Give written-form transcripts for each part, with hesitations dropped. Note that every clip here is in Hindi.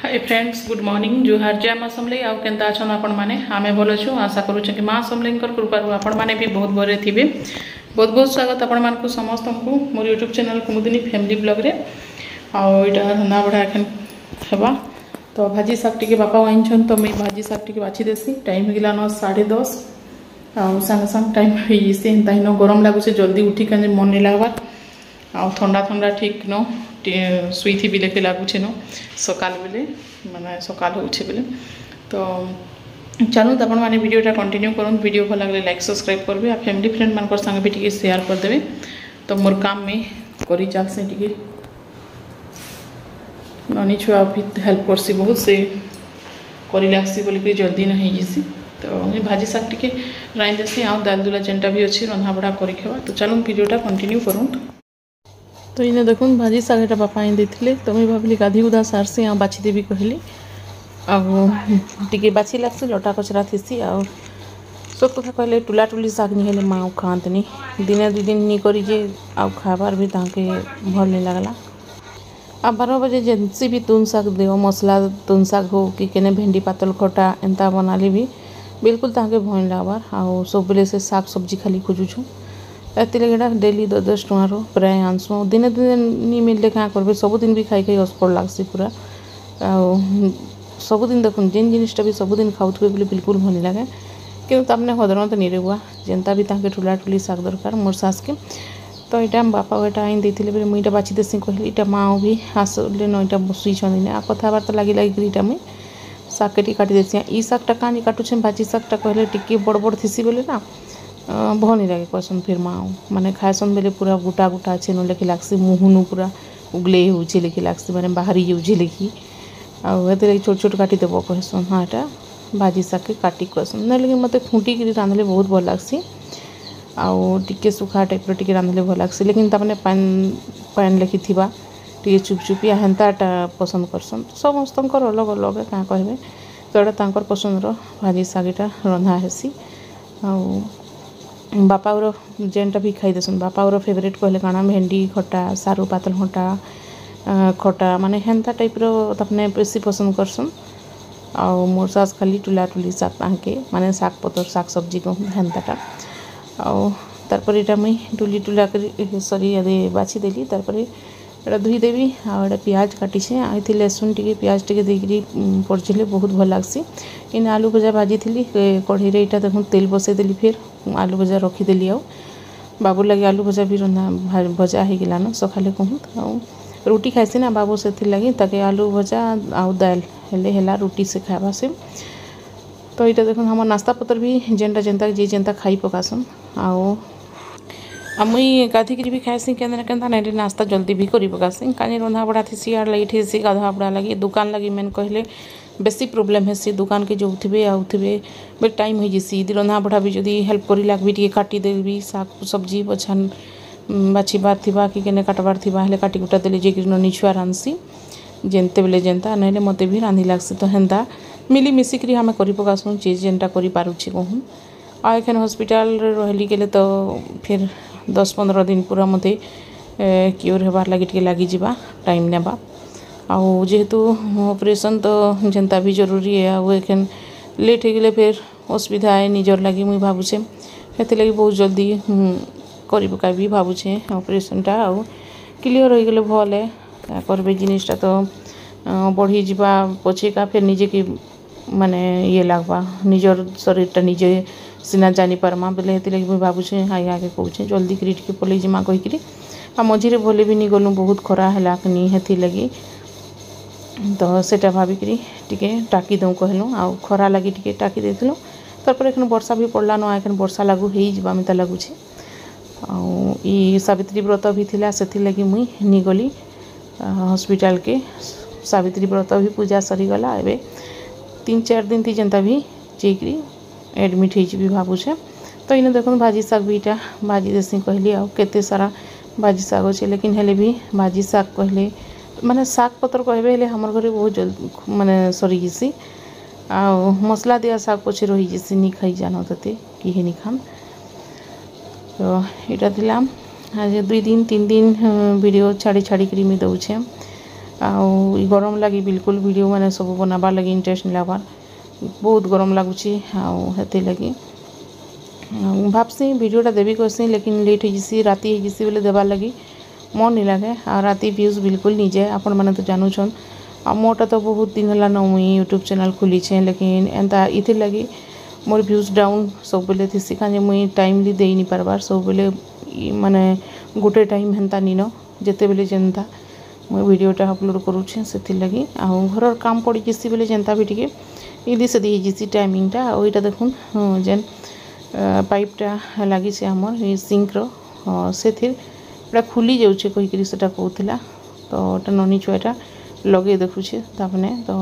हाय फ्रेंड्स, गुड मॉर्निंग। जुहार जय माँ समलेई। आउ केनता अछन आपण माने? आमे भल छु। आशा करूछु कि माँ समलेईंकर कृपारु आपण माने भी बहुत भले थिबे। बहुत बहुत स्वागत आपण मानकु समस्त को मोर यूट्यूब चैनल कुमुदिनी फैमिली ब्लॉग रे। आउ इटा रंधा बढा एखन हेबा तो भाजी साग टिके बापा वाइन छन तो मैं भाजी साग टिके बाछि देसी। टाइम हिला न 10:30 आउ संग संग टाइम ही से ताइनो गरम लागु से जल्दी उठी कने मन नहीं लागबा। आउ ठंडा ठंडा ठीक न शुई थी बिले के लगुचे न सकाल बेले माने सकाल होउछे बेले। तो चलो तो आपने वीडियोटा कंटिन्यू करूँ। वीडियो भल लगे लाइक सब्सक्राइब करेंगे आ फैमिली फ्रेंड मान संगे भी टी शेयर करदे। तो मोर काम में करी चलसे टी ननी छुआ भी हेल्प करसी बहुत से करी लागसी बोलिक जल्दी न होसी। तो भाजी शाग टी राई देसी आउ दाल दुला जेनटा भी अच्छी रंधा बढ़ा कर। तो चलो वीडियोटा कंटिन्यू करूँ। तो इन्हें देखो भाजी शाग बापा आई देते। तो मुझे भाविली गाधी गुधा सारसी आ बाछीदेवी कहली आगे बाछी लगसी लटा कचरा थीसी। आ सब कथा कहले टुला टुली शाग नहीं हेले माँ खातनी दिने दु दिन नहीं करी जे आ खाबार भी ताके भल नहीं लगला। आ 12 बजे जेनसी भी तुन शाग देव मसला तुन शाग हो कि केने भेंडी पातल खटा एंता बनाली भी बिल्कुल ताके भल लगबार। आ सब बेले से शाग सब्जी खाली खोजुछु एति लगे डेली 10 टुआरो प्राय आनसु। दिने दिन नहीं मिलले क्या करबे सबुदिन भी खाई खाई अस्कड़ लागसी पूरा। सबुदिन देखुन जेन जिनिसटा भी सबुदिन खाऊे बोले बिल्कुल भल लगे कि तमने हदर तो नहीं रेगुआ जेनता भी ताके ठुला ठुली शाग दरकार मोर सास के। तो यहाँ बापा एटा आई देते बोले मुईटा बाछि देसी कहली इटा माँ भी आसले न इटा बसुई छन आ कथबार्ता लगी लगी इटा मुई शाग के काटी देसी। ई शागटा कानी काटुछे भाजी शागटा कहले टिके बड़ बड़ थीसी बोले ना भल नहीं लगे कहसन। फिर माँ माने खाएसन बेले पूरा गोटा गोटा छेन लेखी लागसी मुहुनु पूरा उगले होचे लेखी लागसी माने बाहरी जाऊे लेखी आते छोट छोट काटी देव कहसन। हाँ एटा भाजी शाग के काटी कहसन ना लेकिन मत खुंटी रांधले बहुत भल लागसी आउ टिके सुखा टाइप टिके रांधले भल लागसी। लेकिन तमने पान लेखी थिबा टिके चुपचुपिया हेन्ताटा पसंद करसन। समस्तंकर अलग अलग क्या कहबे। तो एटा तांकर पसंद भाजी शागटा रंधा हेसी। आउ बापा जेनटा भी खाई देसन बापा फेवरेट कहले काना भेंडी खटा सारू पातल खटा खटा माने हेन्ता टाइप तपने बेसी पसंद करसन। आउ मोर सास खाली टुला टुली शाग ताके माने शाग पतर शाग सब्जी कहूँ हेन्ताटा। आउ तारपर इटा मुई टुली टुला कर सरी अदे बाछि देली। तारपर एटा धुई देवी आ एटा प्याज काटिछे आइथि लहसुन टिके प्याज टिके देकरी पड़छले बहुत भल लागसी। इन आलू भजा भाजी थी कढ़ई रे इटा देखो तेल बसई देली फिर आलू भजा रखीदेली। आ बाबू लगे आलू भजा भी रंधा भजा हो गलान सकाले कहूँ आ रुटी खाइसी ना बाबू से लगे ताके आलू भजा आउ दाल हेले हेला रुटी से खावा से। तो इटा देखो हमार नास्ता पतर भी जेनटा जेनता जी जेनता खाई पकासन। आउ मुई गाधिकी भी खाएसी केन्दा केन्दा ना नास्ता जल्दी भी करी पकासी कानी रंधा बड़ा थी आर लगी थी गाधा बड़ा लगी दुकान लगी मेन कहले बेसी प्रोब्लेम है दुकान के जो थे आउे बे टाइम हो जैसी रंधा बढ़ा भी जदि हेल्प करी लागबी टी काटी देवी शाग सब्जी बछान बाछीबार थिबा कि केने काटबार थिबा हेले काटी कुटा देली जे ननी छुआ रांधसी जेनते बेले जेनता ना मते भी रांधि लागसी। तो हेन्ता मिली मिसिकी आम करी पकासुँ चीज जेनटा करी पारुछि कहूँ। आ एखन हॉस्पिटल रहली गेले तो फिर 10-15 दिन पूरा मते क्योर हेबार लगी टिके लागी जिबा टाइम नेबा। आउ जेहेतु ऑपरेशन तो जनता भी जरूरी है आउ एखन लेट हो गले फिर असुविधा है निजर लगी मुई भावुचे हेती लगी बहुत जल्दी करी पकाबी भावुचे ऑपरेशनटा आउ क्लियर हो गले भल है क्या करबे जिनिसटा तो बढ़ी जीवा पछेका फिर निजे की माने ये लागबा निजर शरीरटा निजे सीना जानी पारमा बेले हेती लगी मुई भावुचे आगे आगे कहूचे जल्दी करी टिके पलई जिमा कहीकि आ मझीरे भले भी नहीं गलु बहुत खरा है कि हेती लगी। तो सेटा भाविकी टिके टाकी दऊँ कहलु आ खरा लगी टिके टाकी देथिलु। तारपर एखन वर्षा भी पड़ला न एखन वर्षा लागू हो जिबा मिता लगुचे। आउ ई सावित्री व्रत भी थिला सेथि लगी मुई नी गली हॉस्पिटल के सावित्री व्रत भी पूजा सरीगला एबे 3-4 दिन थी जनता भी जेकरी एडमिट हो भावुचे। तो इने देखो भाजी शाग भी इटा भाजी देसी कहली आ केते सारा भाजी शाग अच्छे लेकिन हेले भी भाजी शाग कहले माने शाग पतर कहबे हेले हमर घरे बहुत जल्दी माने सरी जैसी आ मसला दिया शाग पछे रही जैसी नहीं खाई जान ते कि नहीं खान। तो इटा दिलाम आज 2 दिन 3 दिन वीडियो छाड़ी छाड़ी करी मी दउछे। आउ ई गरम लगी बिल्कुल वीडियो मैंने सब बनाबार लगी इंटरेस्ट नहीं लगवार बहुत गरम लगुच हेती लगी भाबसी वीडियोटा देवी कहसी लेकिन लेट होसी राति होसी बोले देवार लगी मन नहीं लगे आ राति व्यूज बिल्कुल नहीं जाए आपण मैंने तो जानून आ मोटा तो बहुत दिन है मुई यूट्यूब चैनल खोलीचे लेकिन एंता इथिर लगी मोर व्यूज डाउन सब बेले थी कहीं मुई टाइमली दे नहीं पार्बार सब बेले माने गोटे टाइम हेन्ता नीन जिते बेले जेन्ता मुई वीडियोटा अपलोड करूँचे से लगी आ घर काम पड़ी जैसी बेले जेन्ता भी टिके इली से दी टाइमिंगटा और यहाँ देखुन जेन पाइपटा लगी आमर ये सिंक्र से खुली जाऊे कहीकि से कहला तो ननी छुआटा लगे देखुचे तापने तो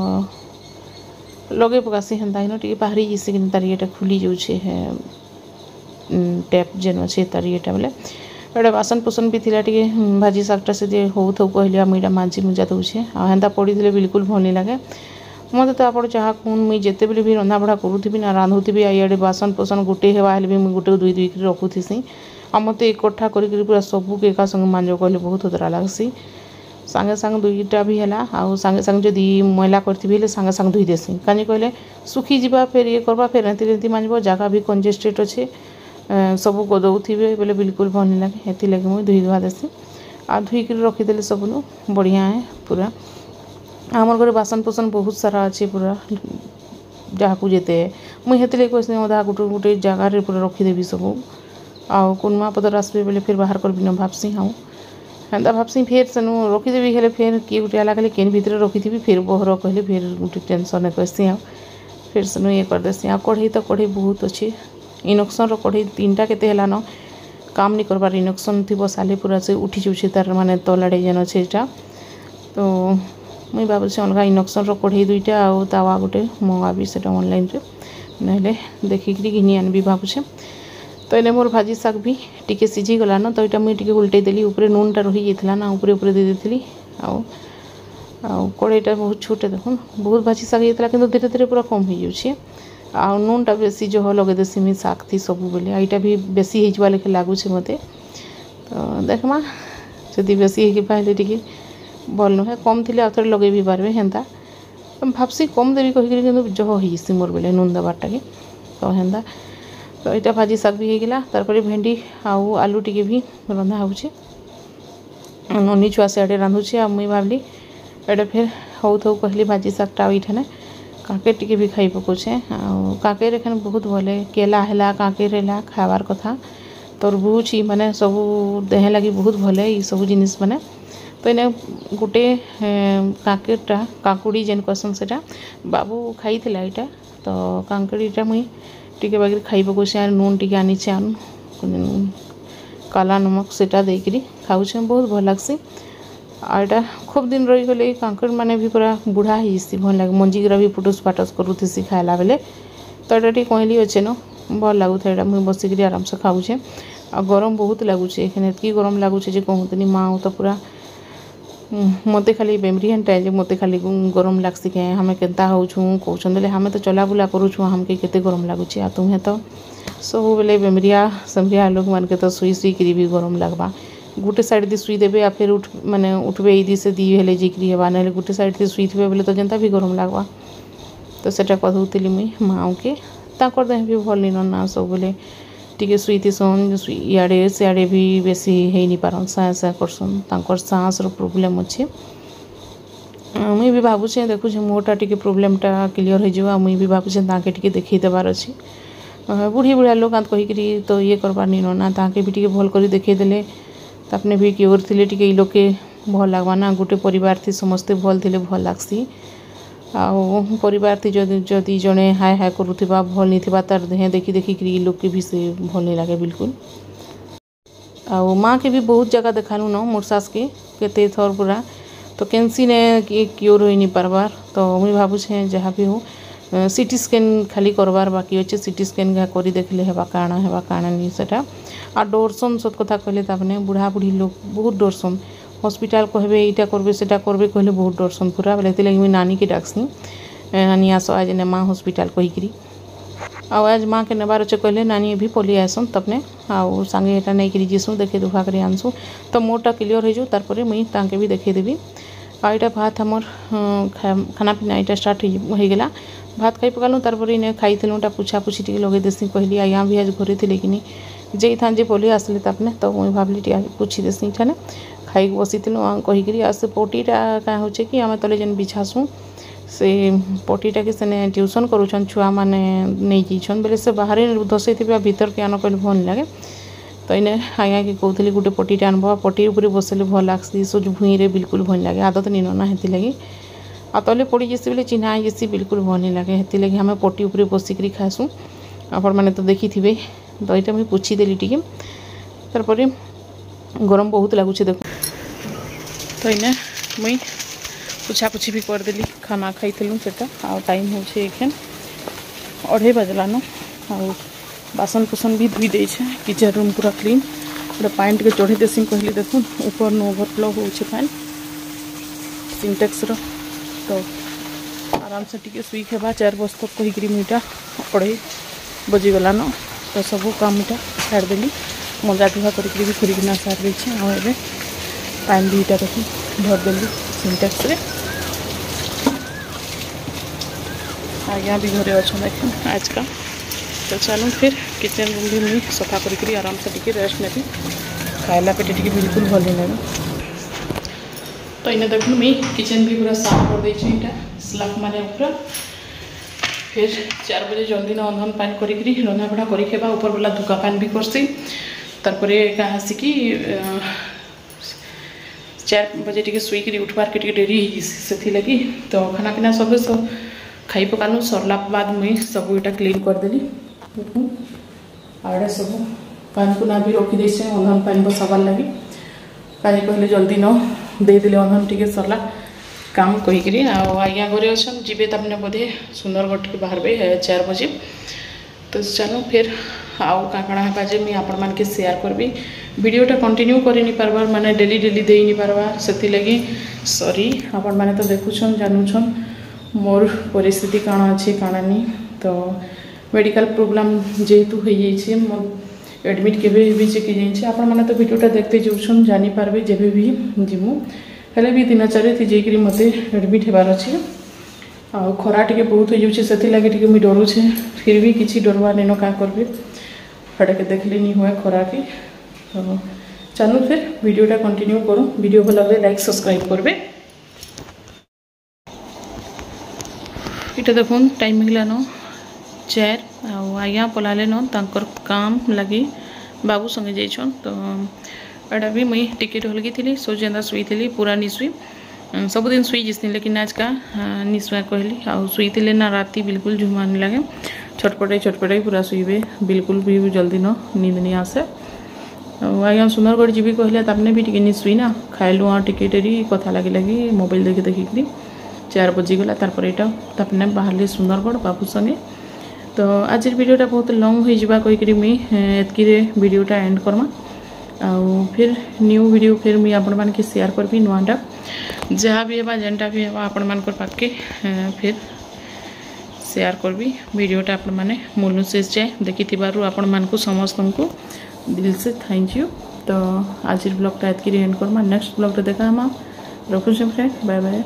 लगे पकासी हेन्ता इन टे बाहरी जैसे कि तार ये खुली जाऊे टैप जेन अच्छे तार ये बोले एटा बासन पोसन भी थिला टे भाजी शाकटा से हो कहली मुझे मांझी मुजा दूचे आंता पड़ी थे बिल्कुल भल नहीं लगे मत तो आप जहाँ कहूँ मुई जिते बेले भी रंधा बढ़ा करूथी ना रांधुथी इे बासन पोसन गोटे हेबा भी मुझे गोटे दुई दुई रखुथी आ मत एकठा कर पूरा सबू के एका संगे मांझ कहले बहुत उतरा लगसी सांगे सांगे दुईटा भी है आउ सांगे सांगे जदि मैला करी सांगे सांगे धुई देसी कहीं कहले सुखी जा फिर ये करवा फिर एमती मांझब जगह भी कंजेस्टेड अच्छे सब गदौथे बोले बिल्कुल भल नहीं लगे हेती लगे मुझे धुई धुआ देसी आ धुईक रखीदे सबनू बढ़िया है पूरा आमर घर बासन पोसन बहुत सारा अच्छे पूरा जहाँ को जेते मुझे हेती कहसी अधा गोटे गोटे जगार पूरा रखीदेवी सब आउ कुनमा पदर आसबे बोले फिर बाहर करबी न भाबसी हाँ हेन्ता भाबसी फिर सेनु रखीदेवी हेले फिर किए गोटे आला कहले केन भितर रखी फिर बहर कहले फिर गोटे टेंशन कहसी हाँ फिर सेनु ये करदेसी आ कढ़ई तो कढ़ई बहुत अच्छे इंडक्शन कढ़ई तीनटा केते न काम नहीं करबार इंडक्शन थी बसाले पूरा से उठी जाऊे तार माने तलाड़े जेन अच्छे तो मुई भावुँ अलग इंडक्शन कढ़ई दुईटा आउ तावा गोटे मंगाबी से ऑनलाइन ना देखिक घिनी आनबी भावुचे तो इन्हें मोर भाजी शाग भी टिके सीझी गला न तो यहाँ मुझे उल्टे देली ऊपर नूनटा रही जाता ना ऊपर ऊपर दे देती कड़ईटा बहुत छोटे देखुन बहुत भाजी शाग होता कि धीरे धीरे पूरा कम हो जाऊे आ नूनटा बेसी जो लगे देसी मुझे शाग थी सब बेले यहाँ भी बेसी होगा लेखे लगुच मत तो देखमा जदि बेसी होले टी भल नुहे कम थी आउ थे लगे भी पारे हेन्ता भाबसी कम देवी कहीकि जह होसी मोर बेले नून देवारटा कि तो हेन्ता तो यहाँ भाजी शाग भी होगला तार भेंडी आउ आलू टिके भी रंधा होचे ननी छुआ से आड़े रांधुचे आ मुई भावली एटा फिर हो कहली भाजी शागटा ये काकेर टिके भी खाई पकाउछे आ काकेर एखन बहुत भले केला है काकेर है खाबार कथा तरबुज माने सब देह लगी बहुत भले ये सब जिनिस माने तो इन्हें गोटे काकेरटा काकुड़ी जेन कहसन से बाबू खाई यहाँ तो कांकड़ीटा मुई टिके बाकी खाई पकाउछे नून टिके आनीचे काला नमक सेटा देकरी खाऊे बहुत भल लगसी आटा खूब दिन रही गले कांकड़ माने भी पूरा बुढ़ा होसी भल लगे मंजिरा भी फुटुस फाटस करूथी खाला बेले तो यहाँ टी कहली अच्छे न भल लगुता है मुझे बसिक आराम से खाऊे आ गरम बहुत लगुचे एतकी गरम लगुचे कहतनी माँ तो पूरा मत खाली बेमरी हेन्टा जे मत खाली गरम लगसी के हमें केन्ता होछू कहते हमें तो चलाबुला करूँ हमके केते गरम लगुचे आ तुम्हें तो सब बेले बेमरिया सेमरिया लोक मान के तो सुई सुई करी भी गरम लगवा गोटे साइड दी सुई देबे आ फिर उठ माने उठबे ई दी से दी हेले जिक्री हेबा ना गोटे साइड दी सुई थे बोले तो जनता भी गरम लगवा तो सेटा कहूली मुई माँ के ताकर देह भी भल नहीं ना सब बोले टिके सुईती सन इे सियाड़े भी बेसी हो नहीं पारन साँ साँ करसन तांकर सांस प्रोब्लेम अच्छे मुई भी भावुचे देखुचे मोटा टिके प्रोब्लेमटा क्लीयर हो मुई भी भावुचे ताके टिके देखई देवार अच्छे बुढ़ी बुढ़िया लोक कहीकि तो ये करबार नहीं ना ताके भी टिके भल कर देखईदेले तापने भी क्योर थे टिके ई लोग के भल लगवा ना गोटे परिवार थी समस्ते भल थे भल लगसी आउ परिवार थी जदि जड़े हाय हाय करुवा भल नहीं तार देह देखी देखिक लोग के भी से भल नहीं लगे बिल्कुल आउ माँ के भी बहुत जगह देखालु न मोर सास के केते थर पूरा तो कैंसी ने क्योर हो नहीं पार्बार तो मुझे भावुचे जहाँ भी हो सीटी स्कैन खाली करवार बाकी अच्छे सीटी स्कैन कर देखले हेबा काଣା नहीं सेटा आ डरसन सत कथा कहले तापने बुढ़ा बुढ़ी लोग बहुत डरसन हॉस्पिटल कहबे इटा करबे सेटा करबे कहले बहुत डरसन पूरा बोले लगे मुझे नानी के डाकसी नानी आस आज ने माँ हॉस्पिटल कहीकि आज माँ के नेबार अच्छे कहले नानी भी पलि आसन तपने आउ सांगे एटा नहीं करी जीसु देखे दुखा कर आनसु तो मोटा क्लीयर हो जाऊ तार मुई ताके भी देखे देवी आईटा भात हमर खाना पीना यहाँ स्टार्ट हो गला भात खाई पकालु तार इन्हें खाई पुछा पुछी टे लगे देसी कहली आज्ञा भी आज घरे थे कि जे था जे पलि आसले तापने तो मुझे भाविली टे पुछी देसी इठाने खाई बसी कहीकि आ से पटीटा क्या हो कि आम तले जेन बिछासु से पटीटा के सेने ट्यूशन करूछन छुआ माने नहीं जाइछन बेले से बाहर दसई थे भीतर के आन कहले भल लगे तो इन्हें आज्ञा के कहली गोटे पटीटा आनब पटी उपर बसले भल लग्सी सोच भूईरे बिल्कुल भल लगे आदत नहीं ना हेती लगी आ तले पड़ी जैसे बोले चिन्हा जैसी बिल्कुल भल नहीं लगे हेती लगे हमें पटी उपर बसिक खासू आपण मैंने तो देखी थे तो यहाँ मुझे पुछीदेली टी तार गरम बहुत लगुच देख तो इन्हें मुई पुछापुछी भी करदेली खाना खाई से टाइम हो 2:30 बजलान आ बासन कुसन भी धोई दे किचन रूम पूरा क्लीन गोटे पानी टे चढ़ी देसी कहली देखु ऊपर न ओवरफ्लो हो पानी सिंटेक्स तो आराम से टी सुई खेबा 4 बजे तक कहीकि मुईटा 2:30 बजीगलान तो सब काम इटा छाड़देली मजा धुआ करके भी खुरिकिना सार देछे आ पानी दुईटा देखी भरदेली सिंटेक्स रे आज्ञा भी घरे अच्छा देखें आज का तो चलो फिर किचन रूम भी मुझे सफा करी आराम से टी रेस्ट नेबी खाला पेटे टी बिल्कुल भल नहीं लगे तो इन्हें देखो मुझे किचन भी पूरा साफ कर देछे स्लैब मारे ऊपर फिर 4 बजे जल्दी ना अंधन पानी करी रंधा बड़ा करी खेबा ऊपर वाला धुका पानी भी करसी तारपरे क्या आसिकी 4 बजे टी शुईक उठबार के डेरी से लगी तो खाना पीना सब खाई पकालु सरला बाद मुई सब इटा क्लीन करदेली आड़े सब पानी पुना भी रखी अंधन पानी बसाबार लगी कहीं कहले जल्दी न देदेले अंधन टी सरला काम कहीकि आज्ञा घरे अच्छा जीवे तमने बोधे सुंदरगढ़ के बाहर 4 बजे तो चलो फिर आउ काଣା हेबा जे मुई आपण मान के शेयर करबी वीडियोटा कंटिन्यू करि नि पारबार माने डेली डेली देई नि पारबार सेति लगी सॉरी आपण माने तो देखुछन जानूछन मोर परिस्थिति काଣା अछि काଣା नि तो मेडिकल प्रॉब्लम जेतु हो जाइए मोर एडमिट केबे भी चेक जाइए आपण माने तो वीडियोटा देखते जाउछन जानि पारबे जेबे भी जिमु हेले भी 3-4 थी जेकरी मते एडमिट हेबार अछि आ खरा टिके बहुत हो जाउछे सेति लागि टिके मुई डरुछे फिर भी किछि डरवा नेनो का करबे फटे के देखले नहीं हुए खरा के तो चलो फिर वीडियोटा कंटिन्यू करूँ वीडियो भल लगे लाइक सब्सक्राइब करबे इटा देखुन टाइम मिला न 4 आज्ञा पलाले न तांकर काम लगी बाबू संगे जाइछन तो एटा भी मुई टिकेट हलगी थी सो जेंदा सुई थी पूरा नि सुई सबुदिन सुई जिसनी लेकिन आज का निशुआ कहली आ सुई थी ना राति बिल्कुल झुमा नहीं लगे छटपटाई पूरा शुवे बिल्कुल भी जल्दी न नींद नहीं आसे आज्ञा सुंदरगढ़ जी कहले तापने भी टिके नहीं शुई ना खाइलु हाँ टिके डेरी कथा लगी मोबाइल देखी देखिकी 4 बजीगला तारपर यहाँ तापने बाहर सुंदरगढ़ बाबू संगे तो आज वीडियोटा बहुत लंग हो जावा कहीकि मुई एतकी वीडियोटा एंड करमा आउ फिर न्यू वीडियो फिर मुई आपण मान के शेयर करबी नुआटा जहाँ भी है जेनटा भी है आपण मान पाके फिर शेयर करबी वीडियोटा आपण माने मूल शेष जाए देखि आपण मानकु समस्त को दिल से थैंक यू तो आज ब्लॉगटा एतकी एंड करमा नेक्स्ट ब्लॉगटा देखा हम रखुछे फ्रेंड बाय बाय।